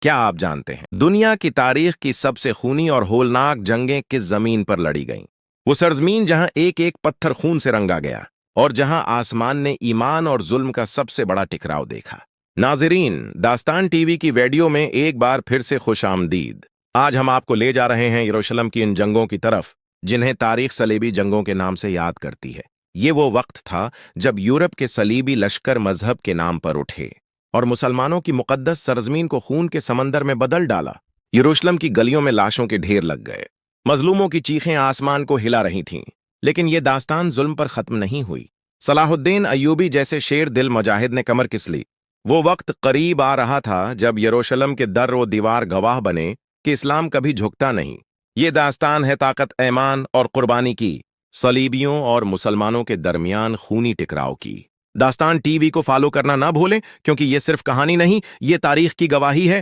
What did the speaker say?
کیا آپ جانتے ہیں دنیا کی تاریخ کی سب سے خونی اور ہولناک جنگیں کس زمین پر لڑی گئیں؟ وہ سرزمین جہاں ایک ایک پتھر خون سے رنگا گیا اور جہاں آسمان نے ایمان اور ظلم کا سب سے بڑا ٹکراؤ دیکھا۔ ناظرین، داستان ٹی وی کی ویڈیو میں ایک بار پھر سے خوش آمدید۔ آج ہم آپ کو لے جا رہے ہیں یروشلم کی ان جنگوں کی طرف جنہیں تاریخ صلیبی جنگوں کے نام سے یاد کرتی ہے۔ یہ وہ وقت تھا جب یورپ کے صلیبی لشکر مذہب کے نام پر اٹھے اور مسلمانوں کی مقدس سرزمین کو خون کے سمندر میں بدل ڈالا۔ یروشلم کی گلیوں میں لاشوں کے ڈھیر لگ گئے، مظلوموں کی چیخیں آسمان کو ہلا رہی تھیں، لیکن یہ داستان ظلم پر ختم نہیں ہوئی۔ صلاح الدین ایوبی جیسے شیر دل مجاہد نے کمر کس لی۔ وہ وقت قریب آ رہا تھا جب یروشلم کے در و دیوار گواہ بنے کہ اسلام کبھی جھکتا نہیں۔ یہ داستان ہے طاقت ایمان اور قربانی کی، صلیبیوں اور مسلمانوں کے درمیان خونی ٹکراؤ کی۔ داستان ٹی وی کو فالو کرنا نہ بھولیں، کیونکہ یہ صرف کہانی نہیں، یہ تاریخ کی گواہی ہے۔